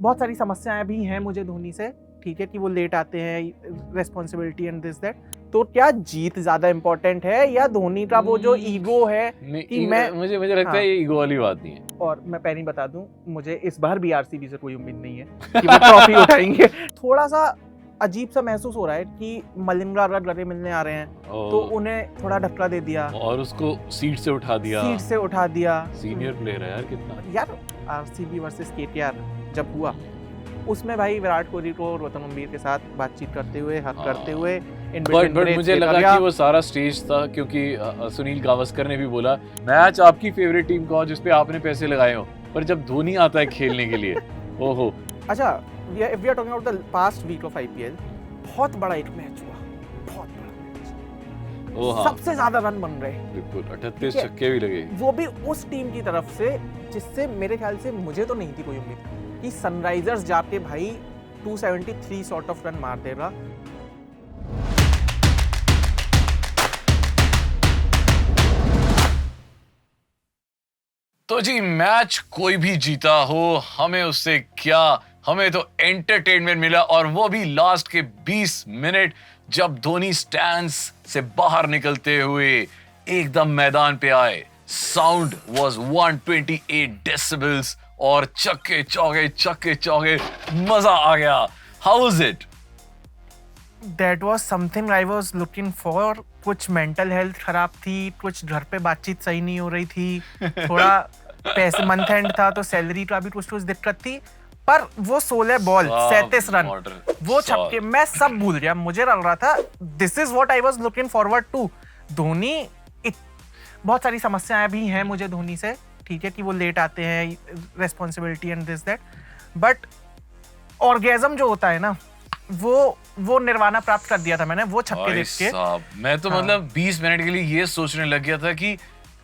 बहुत सारी समस्याएं भी हैं मुझे धोनी से, ठीक है, कि वो लेट आते हैं, रेस्पॉन्सिबिलिटी एंड दिस दैट। तो क्या जीत ज्यादा इम्पोर्टेंट है या धोनी का वो जो ईगो है कि मैं मुझे लगता है ये ईगो वाली बात नहीं है। और मैं पहले ही बता दूं, मुझे इस बार भी आरसीबी से कोई उम्मीद नहीं है कि वो ट्रॉफी उठाएंगे। थोड़ा सा अजीब सा महसूस हो रहा है कि मलिंगा अगर गले मिलने आ रहे हैं तो उन्हें थोड़ा ढक्का दे दिया और उसको सीट से उठा दिया। सीनियर प्लेयर है यार कितना। यार आरसीबी वर्सेस केकेआर जब हुआ उसमें भाई विराट कोहली को गौतम गंभीर के साथ बातचीत करते हुए, हक करते हुए, बट मुझे लगा कि वो सारा स्टेज था, क्योंकि सुनील गावस्कर ने भी बोला मैच आपकी फेवरेट टीम का जिस पे आपने पैसे लगाए हो, पर जब धोनी आता है खेलने के लिए ओहो। अच्छा, if we are talking about the past week of IPL, बहुत बड़ा एक मैच हुआ, बहुत बड़ा मैच। सबसे ज्यादा रन बन रहे, बिल्कुल 38 छक्के भी लगे, वो भी उस टीम की तरफ से जिससे मेरे ख्याल से मुझे तो नहीं थी कोई उम्मीद कि सनराइजर्स जाके भाई 273 सॉर्ट ऑफ रन मार देगा। तो जी मैच कोई भी जीता हो हमें उससे क्या, हमें तो एंटरटेनमेंट मिला, और वो भी लास्ट के 20 मिनट जब धोनी स्टैंड्स से बाहर निकलते हुए एकदम मैदान पे आए। साउंड वाज 128 डेसिबल्स और चक्के चौके मजा आ गया। How was it? That was something I was looking for। कुछ मेंटल हेल्थ खराब थी, कुछ घर पे बातचीत सही नहीं हो रही थी, थोड़ा पैसे मंथ एंड था तो सैलरी का भी कुछ दिक्कत थी, पर वो 16 बॉल 37 रन वो छक्के मैं सब भूल गया। मुझे लग रहा था this is what I was looking forward to. Dhoni बहुत सारी समस्याएं भी हैं मुझे धोनी से, ठीक है, कि वो लेट आते हैं, responsibility and this that, but orgasm जो होता है ना वो निर्वाणा प्राप्त कर दिया था मैंने वो छक्के देख के। मैं तो मतलब 20 मिनट के लिए ये सोचने लग गया था कि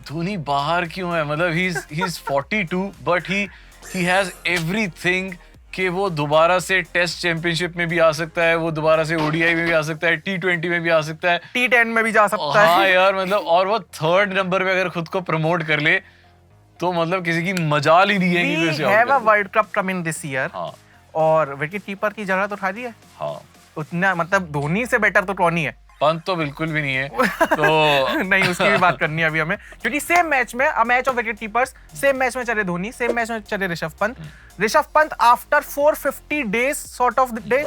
धोनी बाहर क्यों है, मतलब he is 42 but he has everything कि वो दोबारा से टेस्ट चैंपियनशिप में भी आ सकता है, वो दोबारा से ओडीआई में भी आ सकता है, T20 में भी आ सकता है, T10 में भी जा सकता है। हाँ यार मतलब, और वो 3rd नंबर पे अगर खुद को प्रमोट कर ले तो मतलब किसी की मजाल ही नहीं है कि वैसे have a world cup coming this year. हाँ, और विकेट कीपर की जगह तो उठा दी है। हाँ, उतना मतलब धोनी से बेटर तो कौन ही है। पंत तो बिल्कुल भी नहीं है तो नहीं, उसकी भी बात करनी है अभी हमें, क्योंकि सेम मैच में a match of wicket keepers, same match में चले धोनी, सेम मैच में चले Rishabh Pant after 450 days sort of day,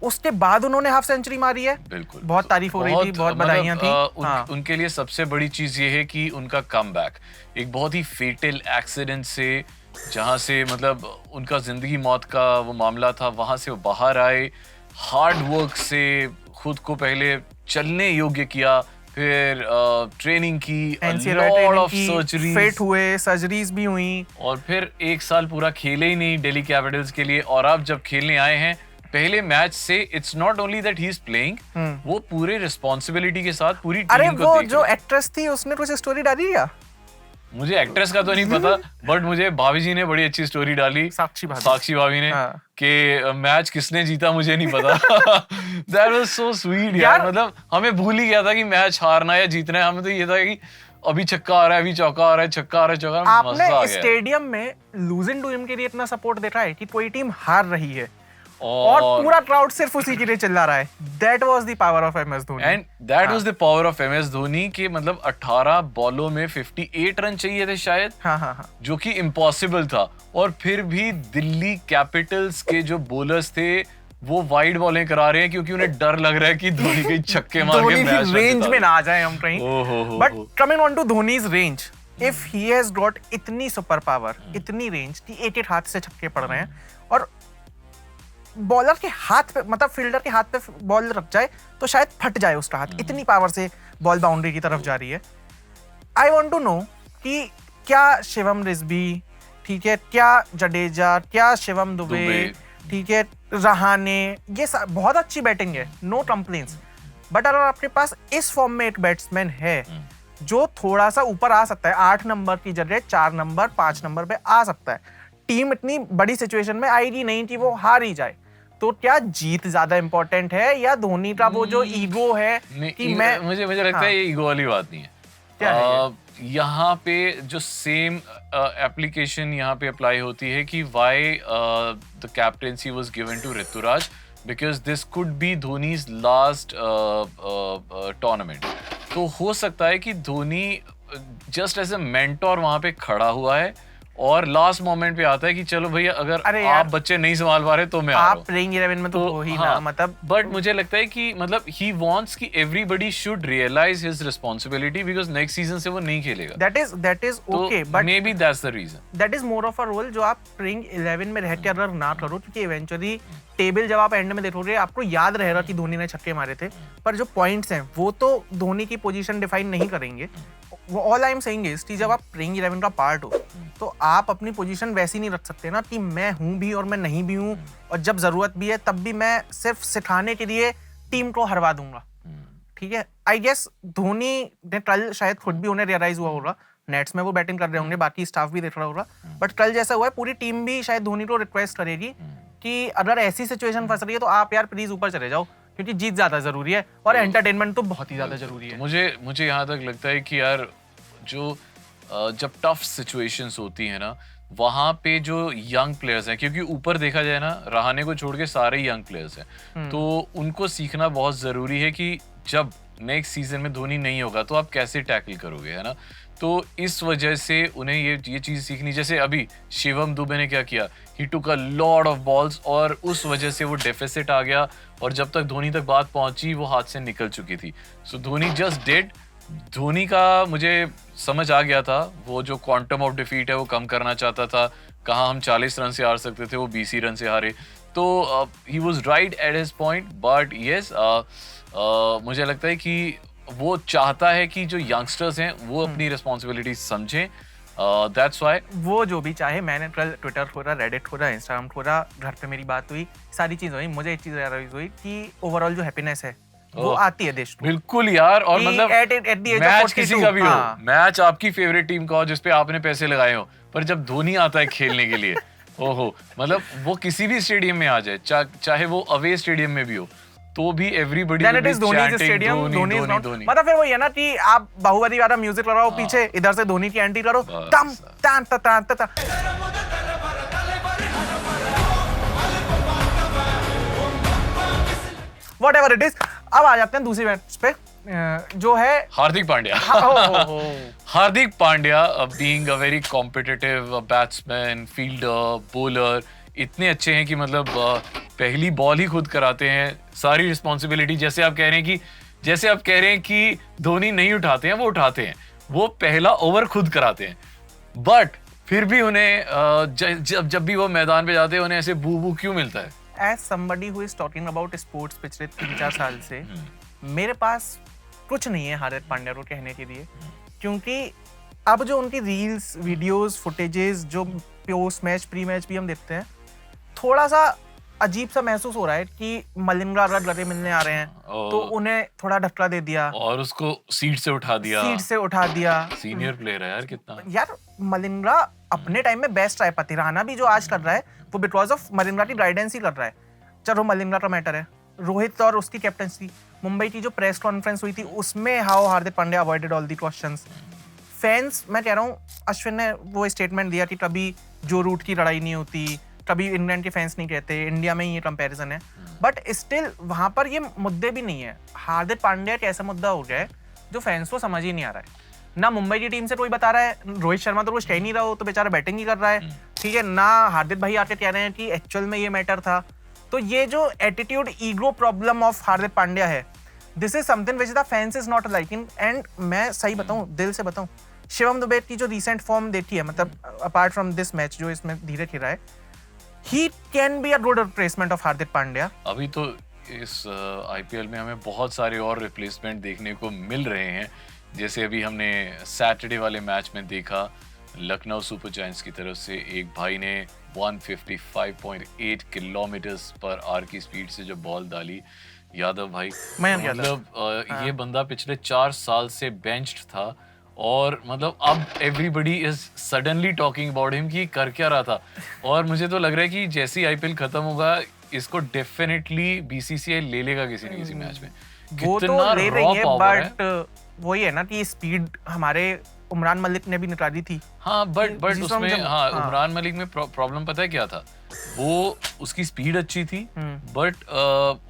उसके बाद उन्होंने हाफ सेंचुरी मारी है। बिल्कुल, बहुत तारीफ हो रही थी, बहुत बधाइयां थी। उनके लिए सबसे बड़ी चीज ये है कि उनका कमबैक एक बहुत ही फेटल एक्सीडेंट से, जहां से मतलब उनका जिंदगी मौत का वो मामला था, वहां से वो बाहर आए, हार्ड वर्क से खुद को पहले चलने योग्य किया, फिर ट्रेनिंग की, लॉट ऑफ सर्जरीज, फिट हुए, सर्जरीज भी हुई, और फिर 1 साल पूरा खेले ही नहीं दिल्ली कैपिटल्स के लिए, और अब जब खेलने आए हैं पहले मैच से, it's not only that he is playing, वो पूरे रिस्पांसिबिलिटी के साथ पूरी टीम को देख रहे हैं। वो जो एक्ट्रेस थी उसने कुछ स्टोरी डाली क्या? मुझे एक्ट्रेस का तो नहीं पता, बट मुझे भाभी जी ने बड़ी अच्छी स्टोरी डाली, साक्षी भाभी ने, कि मैच किसने जीता मुझे नहीं पता। दैट वाज सो स्वीट यार, मतलब हमें भूल ही गया था कि मैच हारना या जीतना है, हमें तो ये था कि अभी छक्का आ रहा है, अभी चौका आ रहा है, छक्का आ रहा है, चौका। आपने स्टेडियम में लूजिंग टू हिम के लिए इतना सपोर्ट देखा है कि कोई टीम हार रही है और पूरा क्राउड सिर्फ उसी के लिए चिल्ला रहा है। That was the power of MS Dhoni. And that was the power of MS Dhoni कि मतलब 18 बॉलों में 58 रन चाहिए थे शायद, हाँ, जो कि इम्पॉसिबल था, और फिर भी दिल्ली कैपिटल्स के जो बॉलर्स थे वो वाइड बॉलिंग करा रहे हैं क्योंकि उन्हें डर लग रहा है कि धोनी के छक्के मार के मैच रेंज में ना आ जाए हम कहीं। But coming on to Dhoni's range, if he has got इतनी सुपर पावर, इतनी रेंज कि एक हाथ से छक्के पड़ रहे हैं, और बॉलर के हाथ पे, मतलब फील्डर के हाथ पे बॉल रख जाए तो शायद फट जाए उसका हाथ, इतनी पावर से बॉल बाउंड्री की तरफ जा रही है। आई वांट टू नो कि क्या शिवम रिजवी, ठीक है, क्या जडेजा, क्या शिवम दुबे, ठीक है, रहाने, ये बहुत अच्छी बैटिंग है, नो कंप्लेंट्स, बट अगर आपके पास इस फॉर्म में एक बैट्समैन है जो थोड़ा सा ऊपर आ सकता है, 8 नंबर की जगह 4 नंबर 5 नंबर पे आ सकता है, टीम इतनी बड़ी सिचुएशन में आएगी नहीं कि वो हार ही जाए, तो क्या जीत ज्यादा इंपॉर्टेंट है या धोनी का वो जो ईगो है कि मैं, मुझे लगता है ये ईगो वाली बात नहीं है। क्या है? यहाँ पे जो सेम एप्लीकेशन यहाँ पे अप्लाई होती है कि why the captaincy was given to Ruturaj because this could be Dhoni's last tournament. तो हो सकता है कि Dhoni just as a mentor वहां पे खड़ा हुआ है और लास्ट मोमेंट पे आता है कि चलो भैया अगर आप बच्चे नहीं संभाल पा रहे तो मैं आ रहा हूं। आप प्लेइंग 11 में तो हो ही ना, मतलब बट मुझे लगता है कि मतलब ही वांट्स कि everybody should realise his responsibility because next season से वो नहीं खेलेगा। That is okay, but maybe that's the reason. That is more of a role जो आप प्लेइंग 11 में रह के अगर ना करो, क्योंकि इवेंचुअली टेबल जब आप एंड में देखोगे आपको याद रहेगा कि धोनी ने छक्के मारे थे, पर जो पॉइंट्स हैं वो तो धोनी की पोजीशन डिफाइन नहीं करेंगे। वो all I am saying is कि जब आप प्लेइंग 11 का पार्ट हो तो आप अपनी पोजीशन वैसी नहीं रख सकते ना कि मैं हूं भी और मैं नहीं भी हूं, और जब जरूरत भी है तब भी मैं सिर्फ सिखाने के लिए टीम को हरवा दूंगा। ठीक है, आई गेस धोनी ने कल शायद खुद भी उन्हें रियलाइज हुआ होगा, नेट्स में वो बैटिंग कर रहे होंगे, बाकी स्टाफ भी देख रहा होगा, बट कल जैसा हुआ है पूरी टीम भी शायद धोनी को रिक्वेस्ट करेगी कि अगर ऐसी सिचुएशन फंस रही है तो आप यार प्लीज ऊपर चले जाओ, क्योंकि जीत ज्यादा जरूरी है और एंटरटेनमेंट तो बहुत ही ज्यादा जरूरी है। मुझे यहाँ तक लगता है कि यार जो जब टफ सिचुएशंस होती है ना वहां पे जो यंग प्लेयर्स हैं, क्योंकि ऊपर देखा जाए ना रहाणे को छोड़ के सारे यंग प्लेयर्स हैं, तो उनको सीखना बहुत जरूरी है कि जब नेक्स्ट सीजन में धोनी नहीं होगा तो आप कैसे टैकल करोगे, है ना। तो इस वजह से उन्हें ये चीज सीखनी, जैसे अभी शिवम दुबे ने क्या किया, ही टुक अ लॉट ऑफ बॉल्स और उस वजह से वो डेफिसिट आ गया और जब तक धोनी तक बात पहुंची वो हाथ से निकल चुकी थी। सो धोनी जस्ट डिड। धोनी का मुझे समझ आ गया था, वो जो क्वांटम ऑफ डिफीट है वो कम करना चाहता था। कहाँ हम 40 रन से हार सकते थे, वो 20 रन से हारे, तो he was right at his point. But yes मुझे लगता है कि वो चाहता है कि जो यंगस्टर्स हैं वो अपनी रिस्पॉन्सिबिलिटी समझें। दैट्स व्हाई वो जो भी चाहे, मैंने कल ट्विटर खोला, रेडिट खोला, इंस्टाग्राम खोला, घर पे मेरी बात हुई, सारी चीज हुई, मुझे एक चीज रियलाइज हुई कि ओवरऑल जो हैप्पीनेस है वो आती है देश को। बिल्कुल यार, और मतलब मैच किसी का भी हो, मैच आपकी फेवरेट टीम का हो जिसपे आपने पैसे लगाए हो, पर जब धोनी आता है खेलने के लिए ओहो, मतलब वो किसी भी स्टेडियम में आ जाए, चाहे वो अवे स्टेडियम में भी हो, तो भी एवरीबॉडी मतलब फिर वही है ना कि आप बाहुबली वाला म्यूजिक लगाओ पीछे, इधर से धोनी की एंट्री करो, तम तान ता ता। Whatever it is, अब आ जाते हैं दूसरी मैच पे जो है Hardik Pandya. Hardik Pandya being a very competitive batsman, fielder, bowler, इतने अच्छे हैं कि मतलब पहली बॉल ही खुद कराते हैं, सारी रिस्पॉन्सिबिलिटी। जैसे आप कह रहे हैं कि धोनी नहीं उठाते हैं, वो उठाते हैं, वो पहला ओवर खुद कराते हैं, बट फिर भी उन्हें जब भी वो मैदान पे जाते हैं उन्हें ऐसे बू बू क्यों मिलता है? As somebody who is talking about sports पिछले 3-4 साल से मेरे पास कुछ नहीं है हार्दिक पांड्या को कहने के लिए, क्योंकि अब जो उनकी रील्स, वीडियोस, फुटेजेस जो पोस्ट मैच, प्री मैच भी हम देखते हैं, थोड़ा सा अजीब सा महसूस हो रहा है कि मलिंगा अगर गले मिलने आ रहे हैं तो उन्हें थोड़ा धक्का दे दिया और उसको सीट से उठा दिया। सीनियर प्लेयर है यार कितना। यार मलिंगा अपने टाइम में बेस्ट है, पतिराना भी जो आज कर रहा है वो बिकॉज ऑफ मलिंगा की गाइडेंस ही कर रहा है। चलो मलिंगा का मैटर है, रोहित और उसकी कैप्टनसी, मुंबई की जो प्रेस कॉन्फ्रेंस हुई थी उसमें how Hardik Pandya avoided all the questions. Fans, मैं कह रहा हूँ, अश्विन ने वो स्टेटमेंट दिया कि कभी जो रूट की लड़ाई नहीं होती, कभी इंग्लैंड के फैंस नहीं कहते, इंडिया में ही ये कंपैरिजन है, बट स्टिल वहां पर ये मुद्दे भी नहीं है। हार्दिक पांड्या एक ऐसा मुद्दा हो गया है जो फैंस को समझ ही नहीं आ रहा है। ना मुंबई की टीम से कोई बता रहा है, रोहित शर्मा तो कुछ कह नहीं रहा हो, तो बेचारा बैटिंग ही कर रहा है, ठीक है ना। हार्दिक भाई आके कह रहे हैं कि एक्चुअल में ये मैटर था। तो ये जो attitude, ego problem of Hardik Pandya है, this is something which the fans is not liking. And मैं सही बताऊं, दिल से बताऊं, शिवम दुबे की जो रिसेंट फॉर्म देखी है, मतलब अपार्ट फ्रॉम दिस मैच जो इसमें धीरे खेला है, he can be a good replacement of Hardik Pandya. अभी तो इस आईपीएल में हमें बहुत सारे और रिप्लेसमेंट देखने को मिल रहे हैं। जैसे अभी हमने सैटरडे वाले मैच में देखा, लखनऊ सुपर जायंट्स की तरफ से एक भाई ने 155.8 किलोमीटर्स पर आवर की स्पीड से जो बॉल डाली, यादव भाई, मतलब ये बंदा पिछले 4 साल से बेंच्ड था और मतलब अब everybody is suddenly talking about him कि कर क्या रहा था। और मुझे तो लग रहा है कि जैसे ही आईपीएल खत्म होगा इसको डेफिनेटली बीसीसीआई ले लेगा किसी न किसी मैच में। वो तो ले रही है, बट वही है ना कि स्पीड हमारे उमरान मलिक ने भी निकाली थी। हाँ बट उसमें हाँ हाँ। उमरान मलिक में प्रॉब्लम पता है क्या था, वो उसकी स्पीड अच्छी थी बट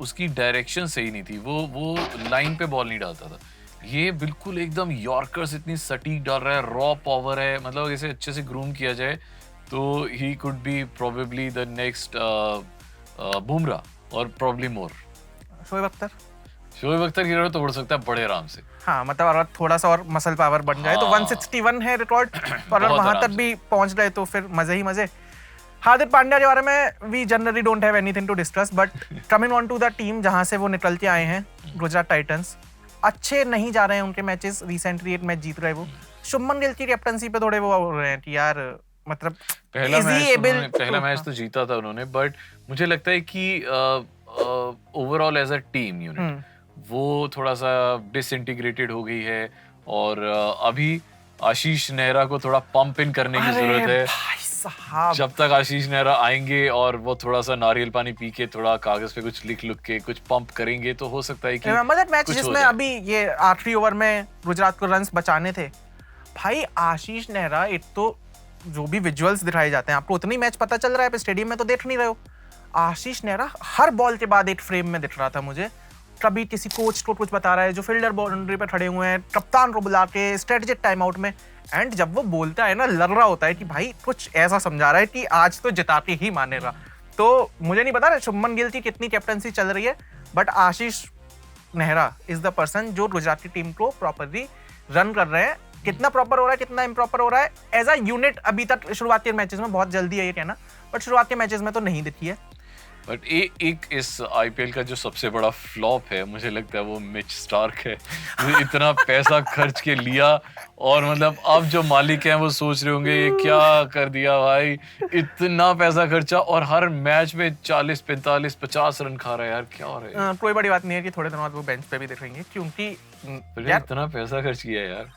उसकी डायरेक्शन सही नहीं थी, वो लाइन पे बॉल नहीं डालता था। ये बिल्कुल एकदम यॉर्कर्स इतनी सटीक डाल रहा है, रॉ पावर है, मतलब इसे अच्छे से ग्रूम किया जाए तो he could be probably the next Bumrah और प्रॉब्ली मोर। शोएब अख्तर की तोड़ सकता है बड़े आराम से। हाँ मतलब अगर थोड़ा सा और मसल पावर बन जाए तो हाँ। 161 है रिकॉर्ड, पर अगर बहुत वहां आराम तक से। भी पहुंच गए तो फिर मजे ही मजे। हार्दिक पांड्या के बारे में we generally don't have anything to discuss, but coming on to the team जहां से वो निकल के आए हैं, गुजरात टाइटंस, अच्छे नहीं जा रहे हैं उनके मैचेस, रिसेंटली एक मैच जीत गए वो। शुभमन गिल की कैप्टनसी पे थोड़े वो हो रहे हैं कि यार मतलब पहला मैच तो जीता था उन्होंने, बट मुझे लगता है कि overall as a team unit वो थोड़ा सा डिसइंटीग्रेटेड हो गई है और अभी आशीष नेहरा को थोड़ा पंप इन करने की जरूरत है। भाई साहब, जब तक आशीष नेहरा आएंगे और वो थोड़ा सा नारियल पानी पी के थोड़ा कागज पे कुछ लिख के कुछ पंप करेंगे तो हो सकता है कि मैच जिसमें अभी ये आखिरी ओवर में गुजरात को रन्स बचाने थे, भाई आशीष नेहरा, एक तो जो भी विजुअल्स दिखाए जाते हैं आपको उतनी मैच पता चल रहा है, स्टेडियम में तो देख नहीं रहे हो। आशीष नेहरा हर बॉल के बाद एक फ्रेम में दिख रहा था मुझे, कभी किसी कोच को कुछ बता रहा है, जो फील्डर बाउंड्री पे खड़े हुए हैं, कप्तान को बुला के स्ट्रेटेजिक टाइम आउट में, एंड जब वो बोलता है ना, लग रहा होता है कि भाई कुछ ऐसा समझा रहा है कि आज तो जिताते ही मानेगा। तो मुझे नहीं पता शुभमन गिल की कितनी कैप्टनसी चल रही है, but Ashish Nehra is the person जो गुजराती टीम को प्रॉपरली रन कर रहे हैं। कितना प्रॉपर हो रहा है, कितना इम्प्रॉपर हो रहा है एज अ यूनिट, अभी तक शुरुआती मैचेस में, बहुत जल्दी है ये कहना, बट शुरुआत के मैचेस में तो नहीं दिखी है। बट एक इस आईपीएल का जो सबसे बड़ा फ्लॉप है मुझे लगता है वो मिच स्टार्क है। इतना पैसा खर्च के लिया और मतलब अब जो मालिक हैं वो सोच रहे होंगे ये क्या कर दिया भाई, इतना पैसा खर्चा और हर मैच में 40 45 50 रन खा रहा है यार, क्या हो रहा है। कोई बड़ी बात नहीं है कि थोड़े दिनों बाद वो बेंच पे भी दिखेंगे, क्योंकि यार इतना पैसा खर्च किया यार।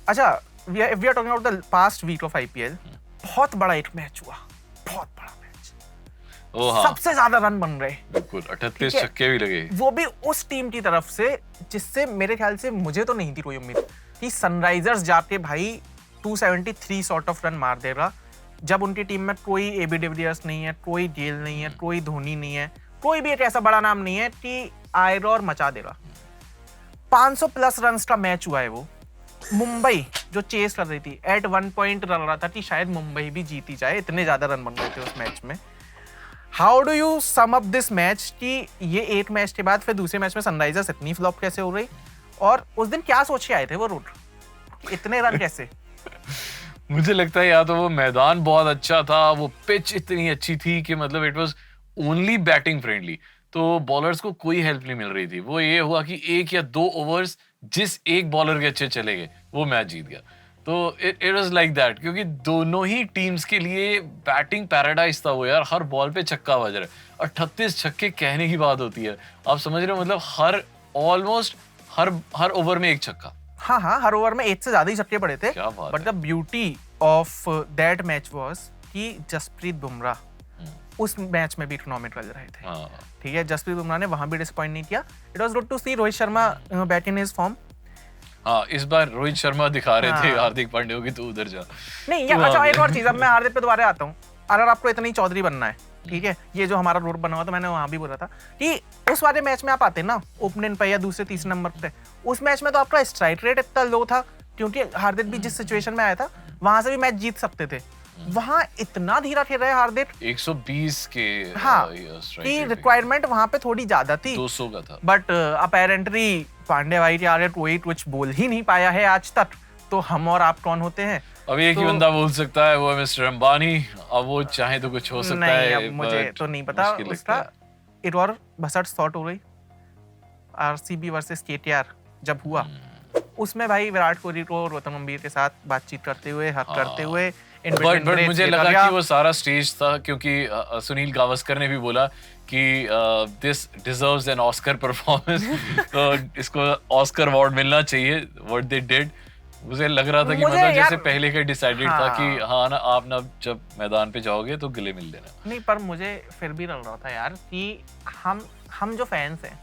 अच्छा, we are talking about the past week of IPL, बहुत बड़ा एक मैच हुआ, बहुत बड़ा मैच, हाँ। सबसे ज्यादा रन बन रहे, बिल्कुल 38 छक्के भी लगे, वो भी उस टीम की तरफ से जिससे मेरे ख्याल से मुझे तो नहीं थी कोई उम्मीद कि सनराइजर्स जाके भाई 273 सॉर्ट ऑफ रन मार देगा, जब उनकी टीम में कोई एबी डिविलियर्स नहीं है, कोई गेल नहीं है, कोई धोनी नहीं है, कोई भी एक ऐसा बड़ा नाम नहीं है कि आएगा और मचा देगा। 500 प्लस रन का मैच हुआ है वो। मुंबई जो चेस कर रही थी, एट वन पॉइंट लग रहा था कि शायद मुंबई भी जीती जाए, इतने ज्यादा रन बन रहे थे उस मैच में। How do you sum up this match कि ये एक मैच के बाद फिर दूसरे मैच में सनराइजर्स इतनी फ्लॉप कैसे हो रही, और उस दिन क्या सोच के आए थे वो रूट, इतने रन कैसे? मुझे लगता है या तो वो मैदान बहुत अच्छा था, वो पिच इतनी अच्छी थी कि मतलब it was only batting friendly, तो बॉलर्स को कोई हेल्प नहीं मिल रही थी। वो ये हुआ कि 1 या 2 ओवर्स जिस एक बॉलर के अच्छे चले गए वो मैच जीत गया। तो इट वाज लाइक दैट, क्योंकि दोनों ही टीम्स के लिए बैटिंग पैराडाइज था वो यार, हर बॉल पे छक्का बज रहा है। 38 छक्के कहने की बात होती है, आप समझ रहे हो, मतलब ऑलमोस्ट हर ओवर में एक छक्का। हाँ, हर ओवर में 1 से ज्यादा ही छक्के पड़े थे। But the beauty of that match was कि जसप्रीत बुमराह उस मैच में भी इकोनॉमिकल रहे थे। ठीक है, जसप्रीत बुमराह ने वहां भी डिसअपॉइंट नहीं किया। It was good to see Rohit Sharma back in his form. हाँ, इस बार रोहित शर्मा दिखा रहे थे हार्दिक पांड्या की, तो उधर जा नहीं यार। अच्छा, एक और चीज, अब मैं हार्दिक पे दोबारा आता हूँ। अगर आपको इतनी चौधरी बनना है, ठीक है, ये जो हमारा रोड बना हुआ, तो मैंने वहां भी बोला था कि उस वाले मैच में आप आते ना ओपनिंग पे या दूसरे तीसरे नंबर पे, उस मैच में तो आपका स्ट्राइक रेट इतना लो था, क्योंकि हार्दिक भी जिस सिचुएशन में आया था वहां से भी मैच जीत सकते थे। वहां इतना धीरा खेल रहे हार्दिक, 120 के हाँ, की रिक्वायरमेंट वहां पे थोड़ी ज्यादा थी, 200 का था। बट अपेरेंटली पांडे भाई के आगे कोई कुछ बोल ही नहीं पाया है आज तक, तो हम और आप कौन होते हैं? अब एक ही बंदा बोल सकता है, वो है मिस्टर अंबानी। अब वो चाहे तो कुछ हो सकता है, अब मुझे तो नहीं पता उसका। एक और भसट थॉट हो रही, आरसीबी वर्सेस केकेआर जब हुआ, उसमें भाई विराट कोहली को गौतम गंभीर के साथ बातचीत करते हुए, हक करते हुए, बट मुझे लगा कि वो सारा स्टेज था, क्योंकि सुनील गावस्कर ने भी बोला कि this deserves an Oscar performance, तो इसको ऑस्कर अवार्ड मिलना चाहिए व्हाट दे डिड। मुझे लग रहा था कि मतलब जैसे पहले का डिसाइडेड था कि हाँ ना, आप ना जब मैदान पे जाओगे तो गले मिल लेना। नहीं, पर मुझे फिर भी लग रहा था यार कि हम जो फैंस हैं,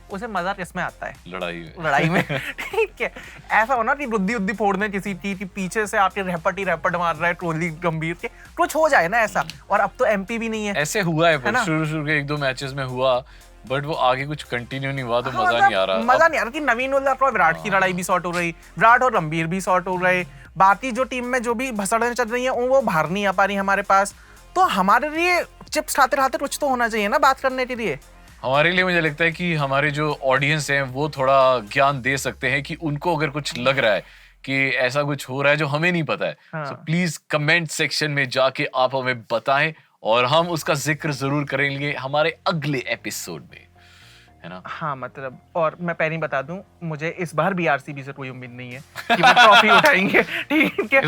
उसे मजा किसमें आता है? लड़ाई में ठीक है, ऐसा होना कि बुद्धि फोड़ने किसी की पीछे से आपके रैपट मार रहा है ट्रोली गंभीर के, कुछ हो जाए ना ऐसा। और अब तो एमपी भी नहीं है, ऐसे हुआ है शुरू के 1-2 मैचेस में हुआ, बट वो आगे कुछ कंटिन्यू नहीं हुआ, तो मजा नहीं आ रहा। मजा नहीं आ रहा कि नवीन उल्लाह और विराट की लड़ाई भी सॉर्ट हो रही, विराट और गंभीर भी सॉर्ट हो रहे, बाकी जो टीम में जो भी भसड़ें चल रही हैं वो बाहर नहीं आ पा रही हमारे पास। तो हमारे लिए चिप्स खाते खाते कुछ तो होना चाहिए ना बात करने के लिए। हमारे लिए मुझे लगता है कि हमारे जो ऑडियंस हैं वो थोड़ा ज्ञान दे सकते हैं कि उनको अगर कुछ लग रहा है कि ऐसा कुछ हो रहा है जो हमें नहीं पता है, तो प्लीज कमेंट सेक्शन में जाके आप हमें बताएं और हम उसका जिक्र जरूर करेंगे हमारे अगले एपिसोड में, है ना? हाँ, मतलब और मैं पहले ही बता दूं, मुझे इस बार भी आरसीबी से कोई उम्मीद नहीं है कि वो ट्रॉफी उठाएंगे। ठीक है,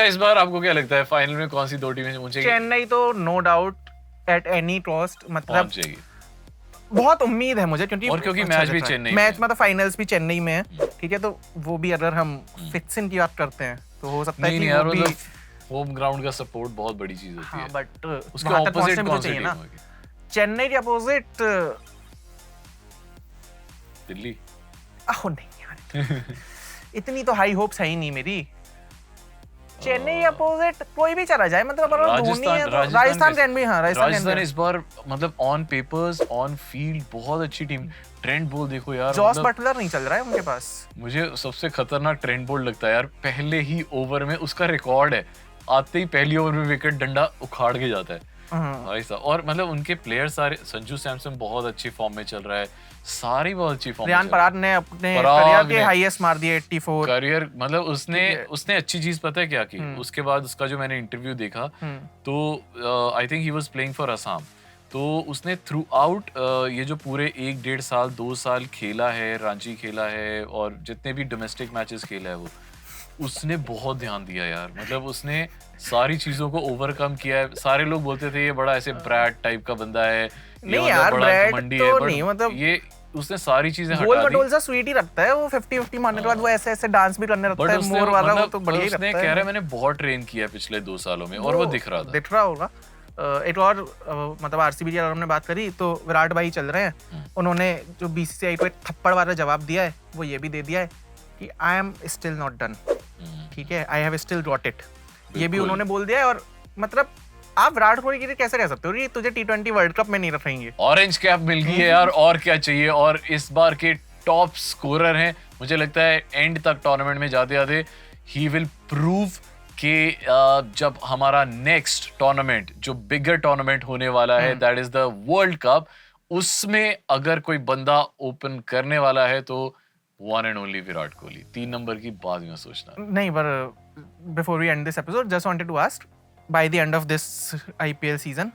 इस बार आपको क्या लगता है फाइनल में कौन सी 2 टीमें पहुंचेगी? चेन्नई तो no doubt at any cost, मतलब बहुत उम्मीद है मुझे, क्योंकि मैच भी चेन्नई में, मैच मतलब फाइनल्स भी चेन्नई में है। ठीक है, तो वो भी अगर हम फिक्सिंग की बात करते हैं तो हो सकता है कि वो भी होम ग्राउंड का सपोर्ट बहुत बड़ी चीज होती है। बट उसके ऑपोजिट कौन सी टीम होगी? चेन्नई के अपोजिट दिल्ली। ओह नहीं यार, इतनी तो हाई होप्स है ही नहीं मेरी। चेन्नई अपोजिट कोई भी चला जाए, मतलब अगर धोनी है तो राजस्थान भी, हाँ राजस्थान इस बार मतलब ऑन पेपर्स ऑन फील्ड बहुत अच्छी टीम। ट्रेंट बोल्ट देखो यार, जॉस बटलर नहीं चल रहा है उनके पास। मुझे सबसे खतरनाक ट्रेंट बोल्ट लगता है यार, पहले ही ओवर में उसका रिकॉर्ड है, आते ही पहली ओवर में विकेट डंडा उखाड़ के जाता है भाई साहब। और मतलब उनके प्लेयर सारे, संजू सैमसन बहुत अच्छी फॉर्म में चल रहा है, सारी बहुत अच्छी फॉर्म में। रियान पराग ने अपने करियर के हाईएस्ट मार दिए 84 करियर, मतलब उसने अच्छी चीज पता है क्या की? उसके बाद उसका जो मैंने इंटरव्यू देखा तो I think he was playing for Assam, तो उसने थ्रू आउट ये जो पूरे 1-1.5 साल 2 साल खेला है, रांची खेला है और जितने भी डोमेस्टिक मैचेस खेला है, वो उसने बहुत ध्यान दिया यार। मतलब उसने सारी चीजों को ओवरकम किया है। सारे लोग बोलते थे ये बड़ा ऐसे ब्रैड टाइप का बंदा है, नहीं यार ब्रैड तो नहीं, मतलब ये उसने सारी चीजें हटा दी। गोल मटोल सा स्वीट ही रखता है वो, 50-50 मारने के बाद वो ऐसे डांस भी करने लगता है, मोर वाला वो तो बढ़िया ही लगता है। उसने कह रहा है मैंने बहुत ट्रेन किया पिछले 2 सालों में, और वो दिख रहा होगा। एक और मतलब आरसीबी की अगर हमने बात करी तो विराट भाई चल रहे हैं, उन्होंने जो बीसीसीआई को एक थप्पड़ वाला जवाब दिया है वो ये भी दे दिया है कि I am still not done. ठीक है, I have still got it, ये भी उन्होंने बोल दिया है। और मतलब आप विराट कोहली के लिए कैसे कह सकते हो कि तुझे टी20 वर्ल्ड कप में नहीं रखेंगे? ऑरेंज कैप मिल गई है यार, और क्या चाहिए। और इस बार के टॉप स्कोरर हैं, मुझे लगता है एंड तक टूर्नामेंट में जाते जाते ही विल प्रूव कि जब हमारा नेक्स्ट टूर्नामेंट जो बिगर टूर्नामेंट होने वाला है, that is the world cup, उसमें अगर कोई बंदा ओपन करने वाला है तो one and only Virat Kohli. 3 number की बात में सोचना नहीं, पर before we end this episode just wanted to ask, by the end of this IPL season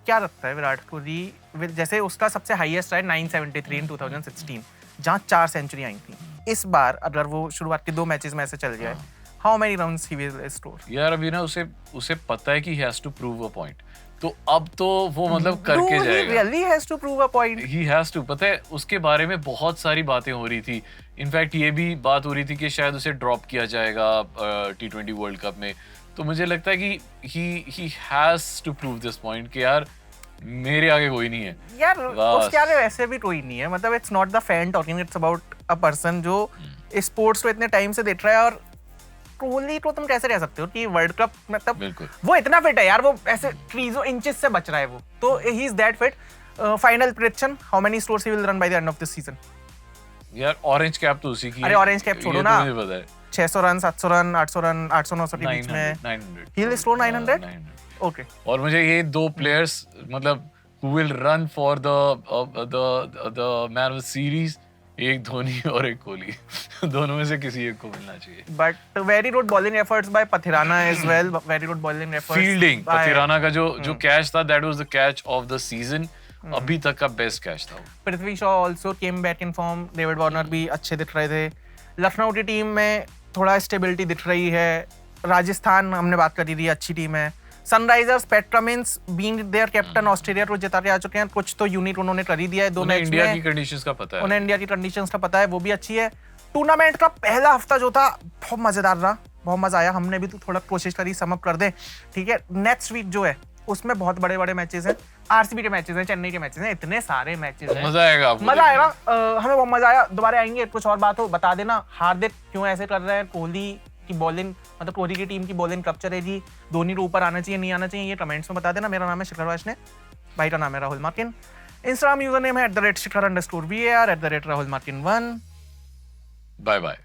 क्या लगता है विराट कोहली, जैसे उसका सबसे हाईएस्ट रहा 973 इन 2016 जहां 4 सेंचुरी आई थी, इस बार अगर वो शुरुआत के 2 मैचेस में ऐसे चल जाए, how many runs he will score? यार अभी ना उसे पता है कि he has to prove a point, तो अब तो वो मतलब करके जाएगा। He really has to prove a point. He has to, पता है उसके बारे में बहुत सारी बातें हो रही थी। इनफैक्ट ये भी बात हो रही थी कि शायद उसे ड्रॉप किया जाएगा टी20 वर्ल्ड कप में। तो मुझे लगता है कि he has to prove this point कि यार मेरे आगे कोई नहीं है यार, उसके आगे वैसे भी कोई नहीं है। मतलब it's not the fan talking, it's about a person जो स्पोर्ट्स को इतने टाइम से देख रहा है। और कोहली को तुम कैसे कह सकते हो कि वर्ल्ड कप, मतलब वो इतना फिट है यार, वो ऐसे ट्रीजो इंचेस से बच रहा है वो, तो he is that fit. Final prediction, how many scores he will run by the end of this season? यार ऑरेंज कैप तो उसी की है। अरे ऑरेंज कैप छोड़ो ना, मुझे पता है 600 रन 700 रन 800 रन 800-900 के बीच में 900 ही विल स्कोर 900। ओके, और मुझे ये 2 प्लेयर्स मतलब who will run for the man of the series, एक धोनी और एक कोहली, दोनों में से किसी एक को मिलना चाहिए। But very good bowling efforts by Pathirana as well, very good bowling efforts. Fielding Pathirana का जो कैच था, that was the catch of the season, अभी तक का बेस्ट कैच था। Prithvi Shaw also came back in form, David Warner भी अच्छे दिख रहे थे। लखनऊ की टीम में थोड़ा स्टेबिलिटी दिख रही है। राजस्थान हमने बात करी थी, अच्छी टीम है। Sunrisers, PAT Cummins being there captain, Australia को जिता के आ चुके हैं। कुछ तो यूनिट उन्होंने कर ही दिया है 2 मैच में। इंडिया की कंडीशंस का पता है, उन्हें इंडिया की कंडीशंस का पता है, वो भी अच्छी है। टूर्नामेंट का पहला हफ्ता जो था बहुत मजेदार रहा, बहुत मजा आया। हमने भी तो थोड़ा कोशिश करी सम अप कर दे। ठीक है, नेक्स्ट वीक जो है उसमें बहुत बड़े बड़े मैचेस हैं, आरसीबी के मैचेस हैं, चेन्नई के मैचेस हैं, इतने सारे मैचेस हैं। मजा आएगा आपको, मजा आएगा। हमें बहुत मजा आया। दोबारा आएंगे, कुछ और बात हो बता देना। हार्दिक क्यों ऐसे कर रहे हैं, कोहली की बॉलिंग, मतलब कोहली की टीम की बॉलिंग कब चलेगी, धोनी को ऊपर आना चाहिए नहीं आना चाहिए, ये कमेंट्स में बता देना। मेरा नाम है शिखर वाशने, भाई का नाम है Rahul Markin. Instagram user name है @shikhar_var, @rahulmarkin1। Bye bye.